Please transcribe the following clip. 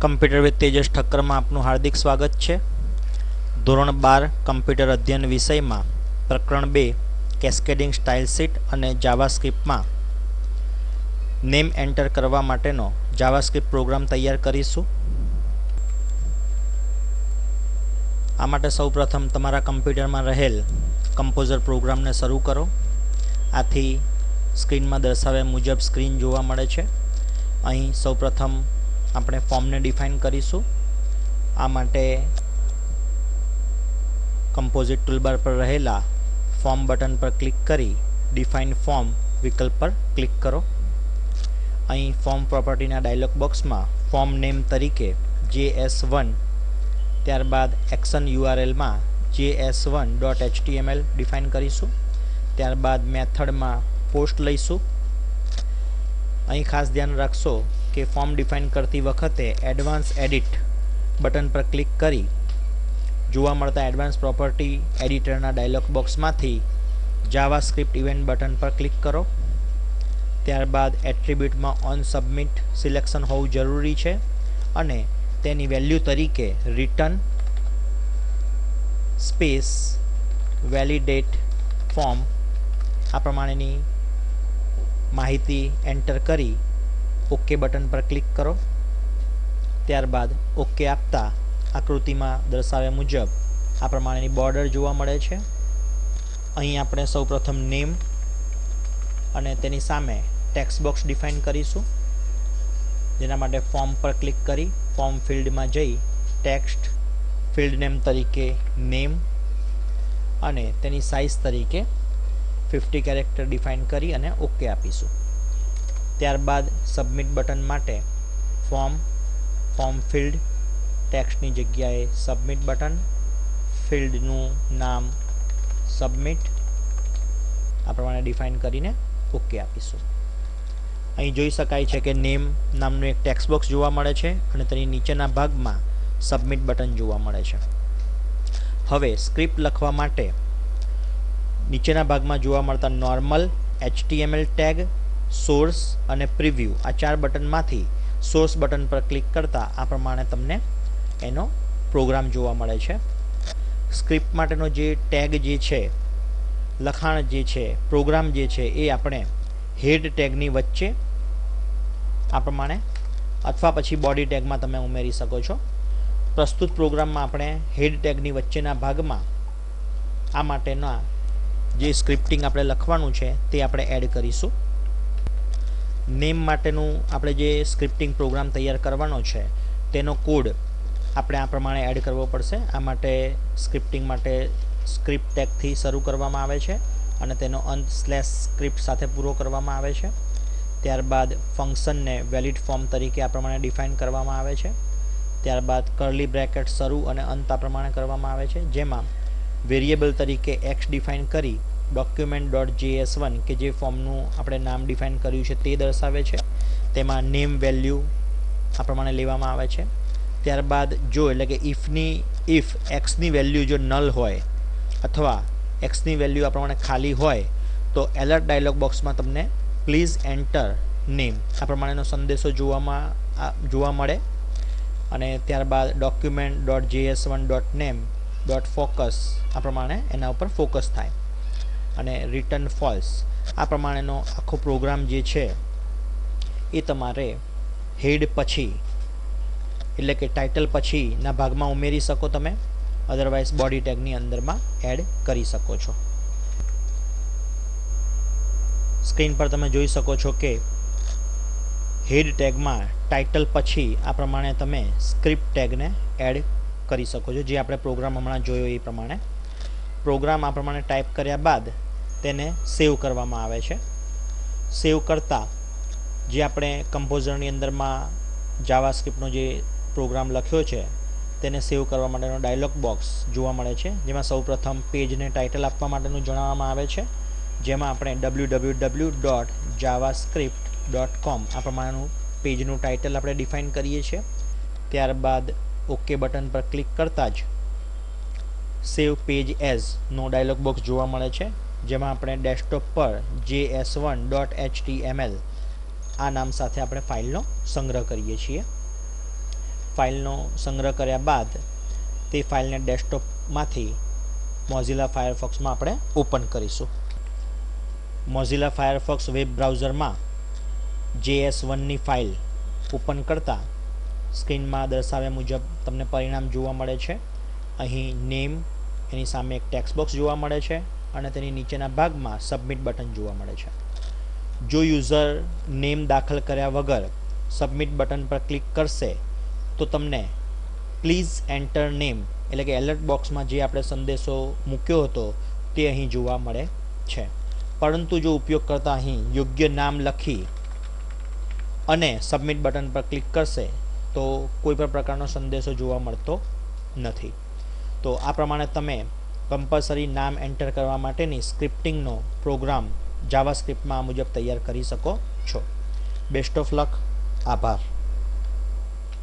Computer with Tejas ઠક્કરમાં આપનું હાર્દિક સ્વાગત છે। ધોરણ 12 કમ્પ્યુટર અધ્યયન વિષયમાં પ્રકરણ 2 કેસ્કેડિંગ સ્ટાઇલ શીટ અને જાવાસ્ક્રિપ્ટમાં નેમ એન્ટર કરવા માટેનો જાવાસ્ક્રિપ્ટ પ્રોગ્રામ તૈયાર કરીશું। આ માટે સૌપ્રથમ તમારા કમ્પ્યુટરમાં રહેલ કમ્પોઝર પ્રોગ્રામને શરૂ કરો। આથી સ્ક્રીનમાં દર્શાવ્યા મુજબ સ્ક્રીન જોવા મળે છે। અહીં સૌપ્રથમ આપણે ફોર્મને ડિફાઇન કરીશું। આ માટે કમ્પોઝિટ ટૂલબાર પર રહેલા ફોર્મ બટન પર ક્લિક કરી ડિફાઇન ફોર્મ વિકલ્પ પર ક્લિક કરો। અહીં ફોર્મ પ્રોપર્ટીના ડાયલોગ બોક્સમાં ફોર્મ નેમ તરીકે js1 ત્યારબાદ એક્શન URLમાં js1.html ડિફાઇન કરીશું। ત્યારબાદ મેથડમાં પોસ્ટ લઈશું। અહીં ખાસ ધ્યાન રાખશો કે ફોર્મ ડિફાઇન કરતી વખતે એડવાન્સ એડિટ બટન પર ક્લિક કરી જોવા મળતા એડવાન્સ પ્રોપર્ટી એડિટરના ડાયલોગ બોક્સમાંથી જાવાસ્ક્રિપ્ટ ઇવેન્ટ બટન પર ક્લિક કરો। ત્યારબાદ એટ્રીબ્યુટમાં ઓન સબમિટ સિલેક્શન હોવું જરૂરી છે અને તેની વેલ્યુ તરીકે રિટર્ન સ્પેસ વેલિડેટ ફોર્મ આ પ્રમાણેની માહિતી એન્ટર કરી ઓકે બટન પર ક્લિક કરો। ત્યારબાદ ઓકે આપતા આકૃતિમાં દર્શાવ્યા મુજબ આ પ્રમાણેની બોર્ડર જોવા મળે છે। અહીં આપણે સૌપ્રથમ નેમ અને તેની સામે ટેક્સ્ટ બોક્સ ડિફાઇન કરીશું। જેના માટે ફોર્મ પર ક્લિક કરી ફોર્મ ફિલ્ડમાં જઈ ટેક્સ્ટ ફિલ્ડ નેમ તરીકે નેમ અને તેની સાઇઝ તરીકે 50 કેરેક્ટર ડિફાઇન કરી અને ઓકે આપીશું। ત્યારબાદ સબમિટ બટન માટે ફોર્મ ફિલ્ડ ટેક્સ્ટની જગ્યાએ સબમિટ બટન ફિલ્ડનું નામ સબમિટ આ પ્રમાણે ડિફાઇન કરીને ઓકે આપીશું। અહીં જોઈ શકાય છે કે નેમ નામનું એક ટેક્સ્ટ બોક્સ જોવા મળે છે અને તેની નીચેના ભાગમાં સબમિટ બટન જોવા મળે છે। હવે સ્ક્રિપ્ટ લખવા માટે નીચેના ભાગમાં જોવા મળતા નોર્મલ HTML ટેગ સોર્સ અને પ્રિવ્યૂ આ 4 બટનમાંથી સોર્સ બટન પર ક્લિક કરતા આ પ્રમાણે તમને એનો પ્રોગ્રામ જોવા મળે છે। સ્ક્રિપ્ટ માટેનો જે ટેગ જે છે લખાણ જે છે પ્રોગ્રામ જે છે એ આપણે હેડ ટેગની વચ્ચે આ પ્રમાણે અથવા પછી બોડી ટેગમાં તમે ઉમેરી શકો છો। પ્રસ્તુત પ્રોગ્રામમાં આપણે હેડ ટેગની વચ્ચેના ભાગમાં આ માટેના જે સ્ક્રિપ્ટિંગ આપણે લખવાનું છે તે આપણે એડ કરીશું। નેમ માટેનું આપણે જે સ્ક્રિપ્ટિંગ પ્રોગ્રામ તૈયાર કરવાનો છે તેનો કોડ આપણે આ પ્રમાણે એડ કરવો પડશે। આ માટે સ્ક્રિપ્ટિંગ માટે સ્ક્રિપ્ટ ટેગથી શરૂ કરવામાં આવે છે અને તેનો અંત /સ્ક્રિપ્ટ સાથે પૂરો કરવામાં આવે છે। ત્યારબાદ ફંક્શનને વેલિડ ફોર્મ તરીકે આ પ્રમાણે ડિફાઇન કરવામાં આવે છે। ત્યારબાદ કર્લી બ્રેકેટ શરૂ અને અંત આ પ્રમાણે કરવામાં આવે છે, જેમાં વેરિયેબલ તરીકે x ડિફાઇન કરી document.js1 કે જે ફોર્મનું આપણે નામ ડિફાઇન કર્યું છે તે દર્શાવે છે। તેમાં નેમ વેલ્યુ આ પ્રમાણે લેવામાં આવે છે। ત્યારબાદ જો એટલે કે ઇફ એક્સની વેલ્યુ જો નલ હોય અથવા એક્સની વેલ્યુ આ પ્રમાણે ખાલી હોય તો એલર્ટ ડાયલોગ બોક્સમાં તમને પ્લીઝ એન્ટર નેમ આ પ્રમાણેનો સંદેશો જોવા મળે અને ત્યારબાદ document.js1.name.focus આ પ્રમાણે એના ઉપર ફોકસ થાય અને રિટર્ન ફોલ્સ આ પ્રમાણેનો આખો પ્રોગ્રામ જે છે એ તમારે હેડ પછી એટલે કે ટાઇટલ પછીના ભાગમાં ઉમેરી શકો તમે, અધરવાઇઝ બોડી ટેગની અંદરમાં એડ કરી શકો છો। સ્ક્રીન પર તમે જોઈ શકો છો કે હેડ ટેગમાં ટાઇટલ પછી આ પ્રમાણે તમે સ્ક્રિપ્ટ ટેગને એડ કરી શકો છો, જે આપણે પ્રોગ્રામ હમણાં જોયો એ પ્રમાણે। પ્રોગ્રામ આ પ્રમાણે ટાઈપ કર્યા બાદ તેને સેવ કરવામાં આવે છે। સેવ કરતાં જે આપણે કમ્પોઝરની અંદરમાં જાવાસ્ક્રિપ્ટનો જે પ્રોગ્રામ લખ્યો છે તેને સેવ કરવા માટેનો ડાયલોગ બોક્સ જોવા મળે છે, જેમાં સૌપ્રથમ પેજને ટાઇટલ આપવા માટેનું જણાવવામાં આવે છે, જેમાં આપણે www.javascript.com આ પ્રમાણેનું પેજનું ટાઇટલ આપણે ડિફાઇન કરીએ છીએ। ત્યારબાદ ઓકે બટન પર ક્લિક કરતાં જ સેવ પેજ એઝ નો ડાયલોગ બોક્સ જોવા મળે છે, જેમાં આપણે ડેસ્કટોપ પર js1.html આ નામ સાથે આપણે ફાઇલનો સંગ્રહ કરીએ છીએ। ફાઇલનો સંગ્રહ કર્યા બાદ તે ફાઇલને ડેસ્કટોપમાંથી મોઝિલા ફાયરફોક્સમાં આપણે ઓપન કરીશું. મોઝિલા ફાયરફોક્સ વેબ બ્રાઉઝરમાં JS1ની ફાઇલ ઓપન કરતાં સ્ક્રીનમાં દર્શાવ્યા મુજબ તમને પરિણામ જોવા મળે છે. અહીં નેમ, એની સામે એક ટેક્સ્ટ બોક્સ જોવા મળે છે અને તેની નીચેના ભાગમાં સબમિટ બટન જોવા મળે છે. જો યુઝર નેમ દાખલ કર્યા વગર સબમિટ બટન પર ક્લિક કરશે તો તમને પ્લીઝ એન્ટર નેમ એટલે કે એલર્ટ બોક્સમાં જે આપણે સંદેશો મૂક્યો હતો તે અહીં જોવા મળે છે. પરંતુ જો ઉપયોગકર્તા અહીં યોગ્ય નામ લખી અને સબમિટ બટન પર ક્લિક કરશે તો કોઈ પણ પ્રકારનો સંદેશો જોવા મળતો નથી. તો આ પ્રમાણે તમે કમ્પલસરી નામ એન્ટર કરવા માટેની સ્ક્રિપ્ટિંગનો પ્રોગ્રામ જાવાસ્ક્રિપ્ટમાં આ મુજબ તૈયાર કરી શકો છો. Best of luck. આભાર.